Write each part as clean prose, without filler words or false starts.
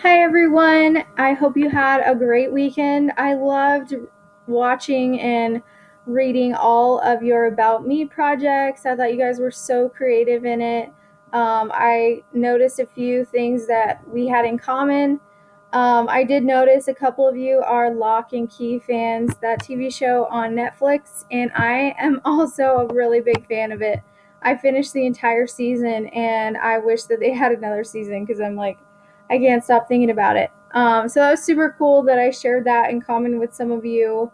Hi, everyone. I hope you had a great weekend. I loved watching and reading all of your About Me projects. I thought you guys were so creative in it. I noticed a few things that we had in common. I did notice a couple of you are Lock and Key fans, that TV show on Netflix, and I am also a really big fan of it. I finished the entire season, and I wish that they had another season because I'm like, I can't stop thinking about it. So that was super cool that I shared that in common with some of you.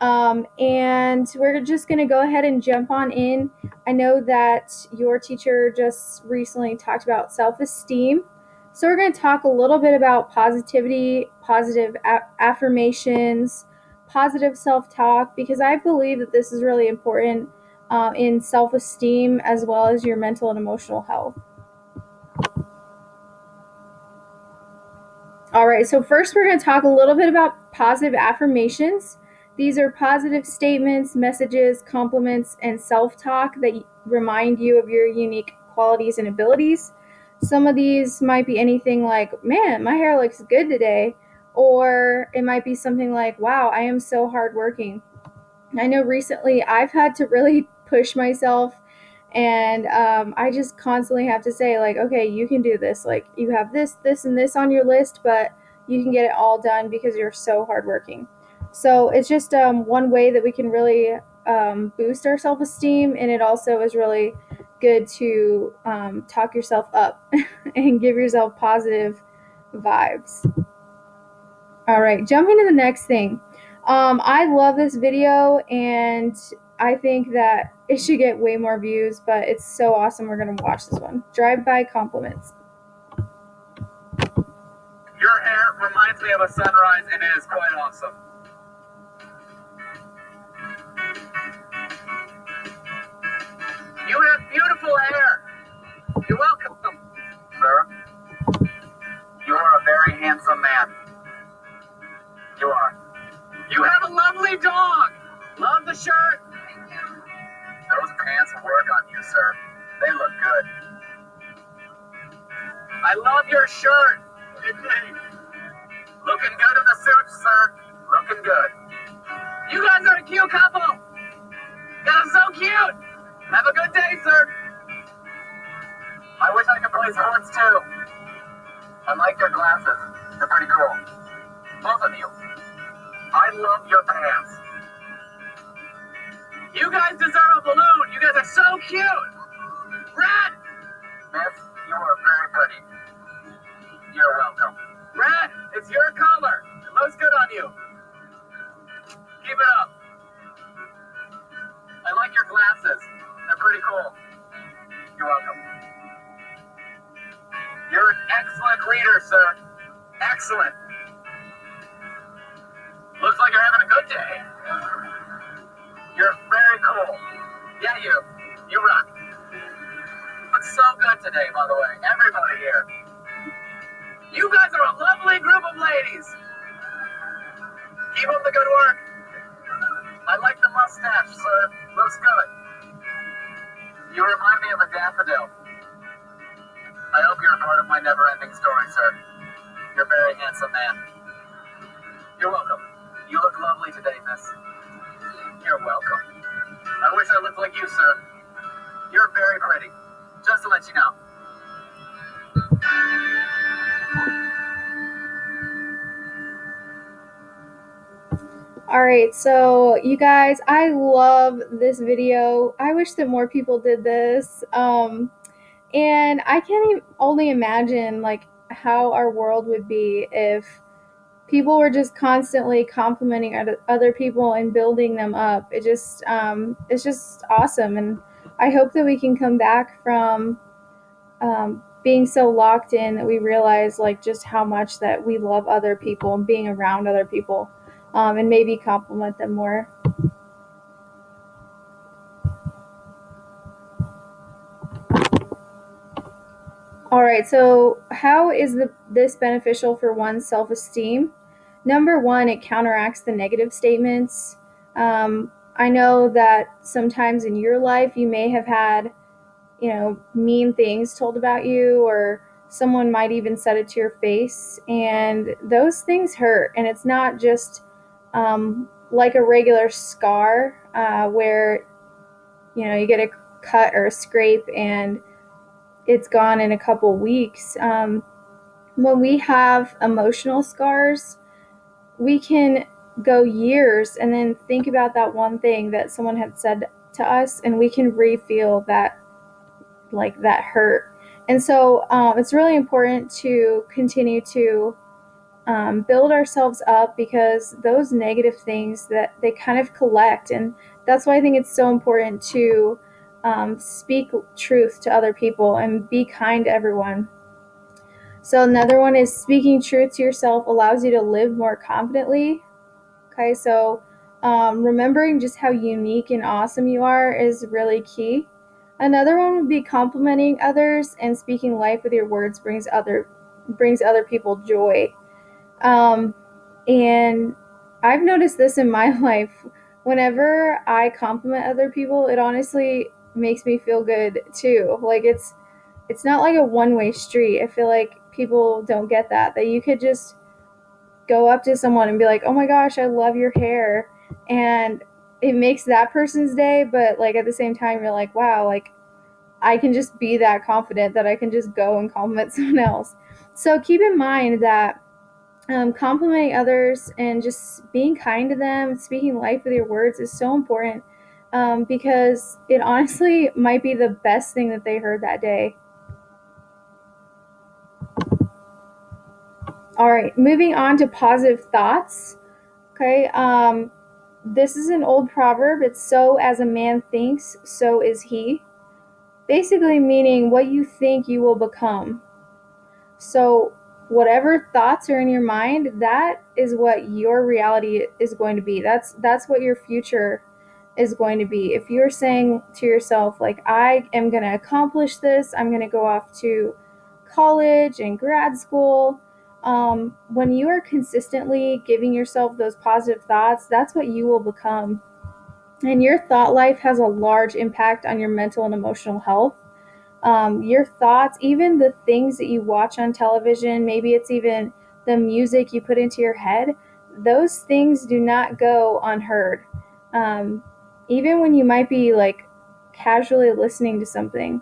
And we're just going to go ahead and jump on in. I know that your teacher just recently talked about self esteem. So we're going to talk a little bit about positivity, positive affirmations, positive self talk, because I believe that this is really important in self esteem as well as your mental and emotional health. All right, so first we're going to talk a little bit about positive affirmations. These are positive statements, messages, compliments, and self talk that remind you of your unique qualities and abilities. Some of these might be anything like, man, my hair looks good today. Or it might be something like, wow, I am so hardworking. I know recently I've had to really push myself, and I just constantly have to say, like, okay, you can do this. Like, you have this, this, and this on your list, but you can get it all done because you're so hardworking. So it's just one way that we can really boost our self esteem, and it also is really good to talk yourself up and give yourself positive vibes. All right, jumping to the next thing. I love this video, and I think that it should get way more views, but it's so awesome. We're going to watch this one. Drive-by compliments. Your hair reminds me of a sunrise, and it is quite awesome. You have beautiful hair. You're welcome, sir. You are a very handsome man. You are. You have a lovely dog. Love the shirt. Those pants work on you, sir. They look good. I love your shirt. Looking good in the suit, sir. Looking good. You guys are a cute couple. That is so cute. Have a good day, sir. I wish I could play sports too. I like your glasses. They're pretty cool. Both of you. I love your pants. You guys deserve a balloon. You guys are so cute. Red! Miss, you are very pretty. You're welcome. Red, it's your color. It looks good on you. Keep it up. I like your glasses. They're pretty cool. You're welcome. You're an excellent reader, sir. Excellent. Looks like you're having a good day. You're very cool. Yeah, you rock. Looks so good today, by the way. Everybody here. You guys are a lovely group of ladies. Keep up the good work. I like the mustache, sir. Looks good. You remind me of a daffodil. I hope you're a part of my never-ending story, sir. You're a very handsome man. You're welcome. You look lovely today, miss. You're welcome. I wish I looked like you, sir. You're very pretty. Just to let you know. All right, so you guys, I love this video. I wish that more people did this. And I can only imagine like how our world would be if people were just constantly complimenting other people and building them up. It's just awesome, and I hope that we can come back from being so locked in that we realize like just how much that we love other people and being around other people, and maybe compliment them more. All right, so how is this beneficial for one's self esteem? Number one, it counteracts the negative statements. I know that sometimes in your life you may have had, mean things told about you, or Someone might even said it to your face, and those things hurt. And it's not just like a regular scar where you get a cut or a scrape and it's gone in a couple weeks. When we have emotional scars, we can go years and then think about that one thing that someone had said to us, and we can re-feel that, like, that hurt. And so it's really important to continue to build ourselves up, because those negative things, that they kind of collect. And that's why I think it's so important to speak truth to other people and be kind to everyone. So another one is speaking truth to yourself allows you to live more confidently. Okay, so remembering just how unique and awesome you are is really key. Another one would be complimenting others, and speaking life with your words brings other people joy. Um, and I've noticed this in my life. Whenever I compliment other people, it honestly makes me feel good too. Like it's not like a one-way street. I feel like people don't get that you could just go up to someone and be like, "Oh my gosh, I love your hair." And it makes that person's day, but like at the same time you're like, "Wow, like I can just be that confident that I can just go and compliment someone else." So keep in mind that complimenting others and just being kind to them, speaking life with your words is so important, because it honestly might be the best thing that they heard that day. All right, moving on to positive thoughts. Okay, this is an old proverb. It's so as a man thinks, so is he. Basically, meaning what you think you will become. So, whatever thoughts are in your mind, that is what your reality is going to be. That's what your future is going to be. If you're saying to yourself, like, I am going to accomplish this, I'm going to go off to college and grad school. When you are consistently giving yourself those positive thoughts, that's what you will become. And your thought life has a large impact on your mental and emotional health. Your thoughts, even the things that you watch on television, maybe it's even the music you put into your head, those things do not go unheard. Um, Even when you might be like casually listening to something,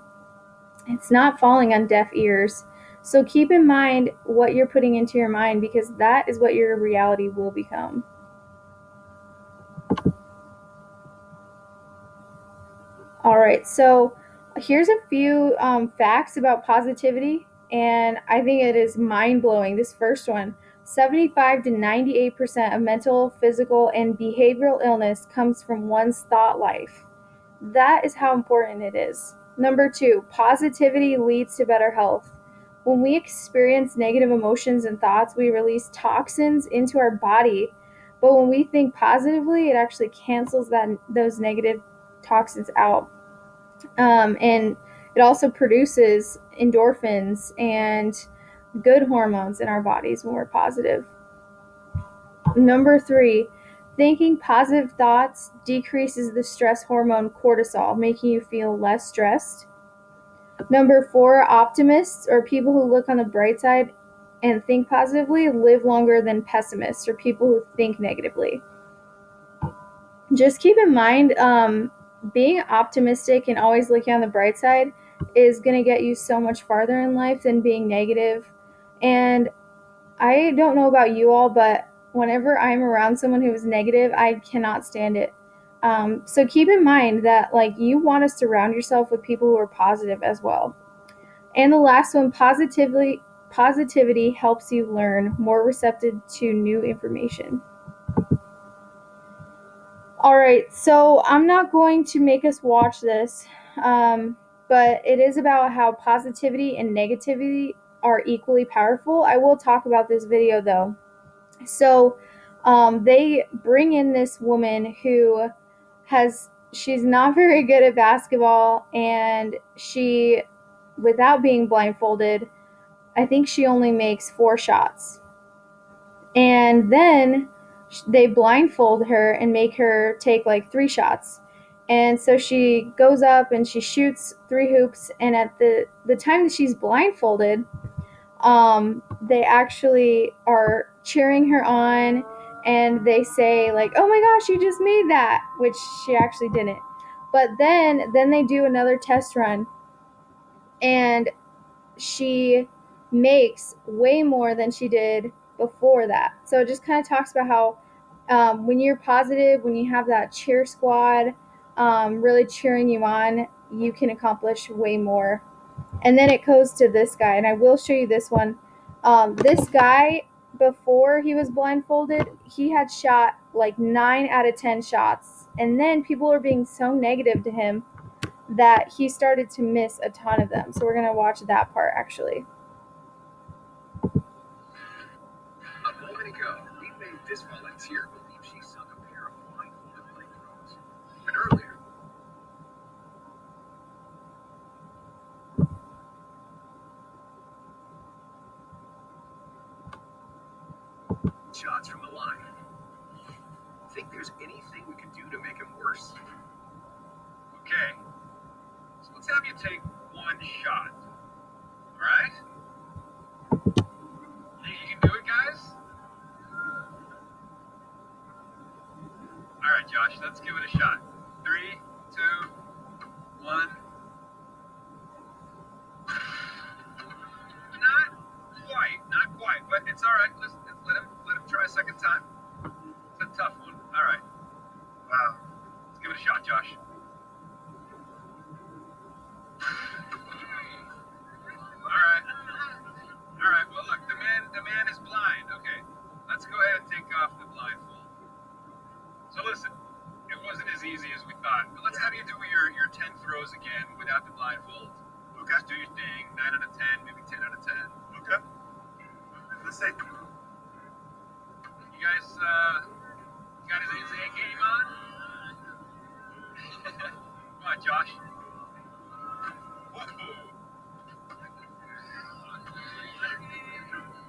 it's not falling on deaf ears. So keep in mind what you're putting into your mind, because that is what your reality will become. All right, so here's a few facts about positivity, and I think it is mind blowing. This first one: 75 to 98% of mental, physical, and behavioral illness comes from one's thought life. That is how important it is. Number two, positivity leads to better health. When we experience negative emotions and thoughts, we release toxins into our body. But when we think positively, it actually cancels those negative toxins out. And it also produces endorphins and good hormones in our bodies when we're positive. Number three, thinking positive thoughts decreases the stress hormone cortisol, making you feel less stressed. Number four, optimists, or people who look on the bright side and think positively, live longer than pessimists, or people who think negatively. Just keep in mind, being optimistic and always looking on the bright side is going to get you so much farther in life than being negative. And I don't know about you all, but whenever I'm around someone who is negative, I cannot stand it. So keep in mind that, like, you want to surround yourself with people who are positive as well. And the last one, positivity helps you learn, more receptive to new information. All right, so I'm not going to make us watch this, but it is about how positivity and negativity are equally powerful. I will talk about this video though. So they bring in this woman who she's not very good at basketball, and she, without being blindfolded, I think she only makes 4 shots. And then they blindfold her and make her take like 3 shots. And so she goes up and she shoots 3 hoops. And at the time that she's blindfolded, they actually are cheering her on, and they say like, "Oh my gosh, you just made that," which she actually didn't. But then they do another test run, and she makes way more than she did before that. So it just kind of talks about how when you're positive, when you have that cheer squad really cheering you on, you can accomplish way more. And then it goes to this guy, and I will show you this one. This guy, before he was blindfolded, he had shot like 9 out of 10 shots. And then people were being so negative to him that he started to miss a ton of them. So we're going to watch that part actually. A moment ago, we made this volunteer believe she sung a pair of blindfolded flamethrowers. And earlier, shots from the line. Think there's anything we could do to make him worse? Okay, so let's have you take one shot. Alright? Think you can do it, guys? Alright, Josh, let's give it a shot. 3, 2, 1. Not quite, but it's alright. Let him try a second time. It's a tough one. Alright. Wow. Let's give it a shot, Josh. Alright. Alright, well look, the man is blind. Okay. Let's go ahead and take off the blindfold. So listen, it wasn't as easy as we thought. But let's have you do your 10 throws again without the blindfold. Okay. Just do your thing. 9 out of 10, maybe 10 out of 10. Okay. Let's say you guys got his A game on? Come on, Josh. Whoa.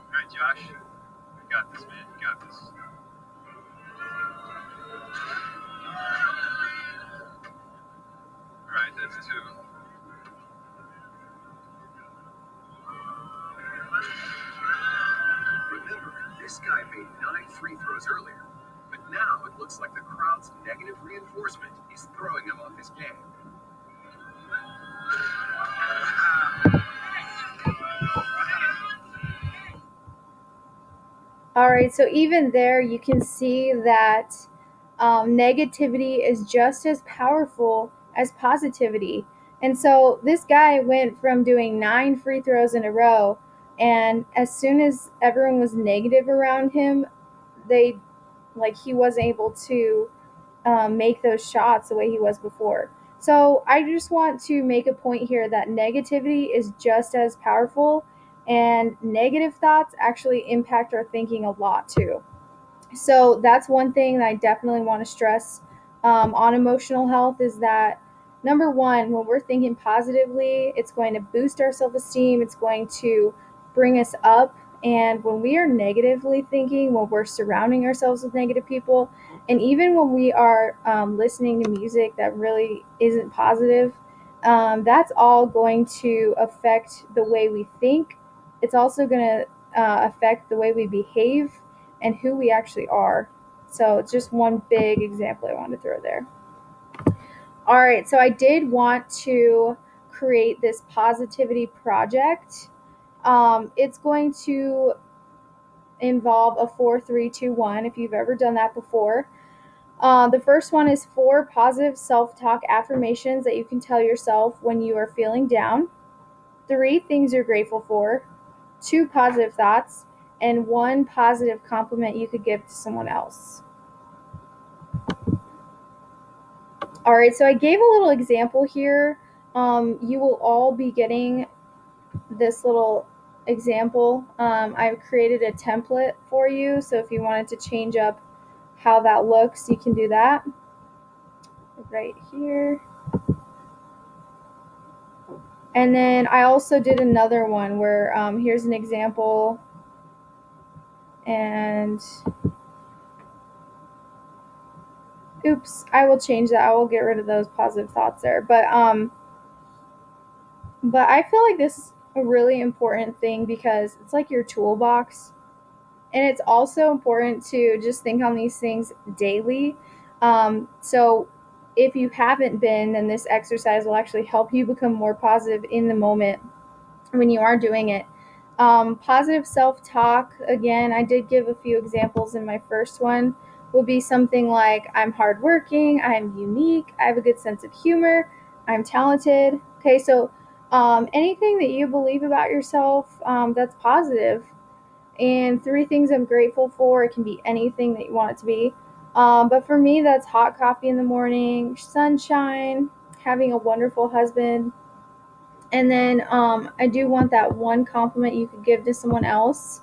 All right, Josh. You got this, man. You got this. All right, that's 2. Remember, this guy made 9 free throws earlier, but now it looks like the crowd's negative reinforcement is throwing him off his game. All right, so even there, you can see that negativity is just as powerful as positivity. And so this guy went from doing 9 free throws in a row, and as soon as everyone was negative around him, they like he wasn't able to make those shots the way he was before. So I just want to make a point here that negativity is just as powerful, and negative thoughts actually impact our thinking a lot too. So that's one thing that I definitely want to stress on emotional health is that number one, when we're thinking positively, it's going to boost our self esteem, it's going to bring us up. And when we are negatively thinking, when we're surrounding ourselves with negative people, and even when we are listening to music that really isn't positive, that's all going to affect the way we think. It's also going to affect the way we behave and who we actually are. So it's just one big example I wanted to throw there. All right, so I did want to create this positivity project. It's going to involve a 4-3-2-1 if you've ever done that before. The first one is 4 positive self talk affirmations that you can tell yourself when you are feeling down, 3 things you're grateful for, 2 positive thoughts, and 1 positive compliment you could give to someone else. All right, so I gave a little example here. You will all be getting this little example. I've created a template for you, so if you wanted to change up how that looks, you can do that right here. And then I also did another one where here's an example, and oops, I will change that. I will get rid of those positive thoughts there. But I feel like this a really important thing because it's like your toolbox. And it's also important to just think on these things daily. So if you haven't been, then this exercise will actually help you become more positive in the moment when you are doing it. Positive self talk, again, I did give a few examples in my first one, would be something like I'm hardworking, I'm unique, I have a good sense of humor, I'm talented. Okay, so anything that you believe about yourself that's positive. And three things I'm grateful for, it can be anything that you want it to be. But for me, that's hot coffee in the morning, sunshine, having a wonderful husband, and then I do want that one compliment you could give to someone else.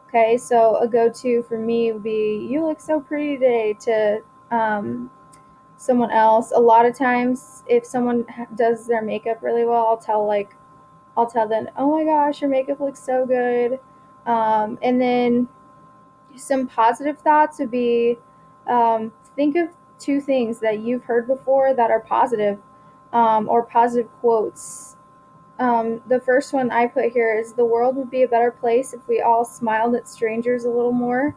Okay, so a go to for me would be, you look so pretty today, to um, someone else. A lot of times, if someone does their makeup really well, I'll tell them, oh my gosh, your makeup looks so good. And then some positive thoughts would be, think of two things that you've heard before that are positive, or positive quotes. The first one I put here is, the world would be a better place if we all smiled at strangers a little more,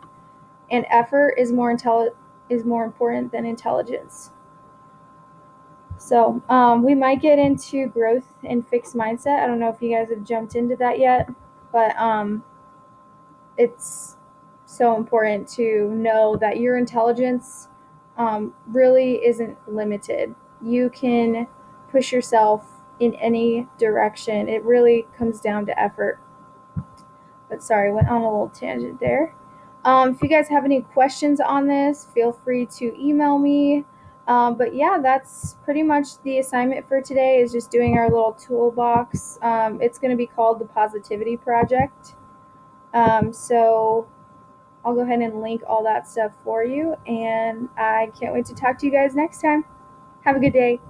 and effort is more important than intelligence. So we might get into growth and fixed mindset. I don't know if you guys have jumped into that yet, but it's so important to know that your intelligence really isn't limited. You can push yourself in any direction. It really comes down to effort. But sorry, went on a little tangent there. If you guys have any questions on this, feel free to email me. But yeah, that's pretty much the assignment for today, is just doing our little toolbox. It's going to be called the Positivity Project. So I'll go ahead and link all that stuff for you. And I can't wait to talk to you guys next time. Have a good day.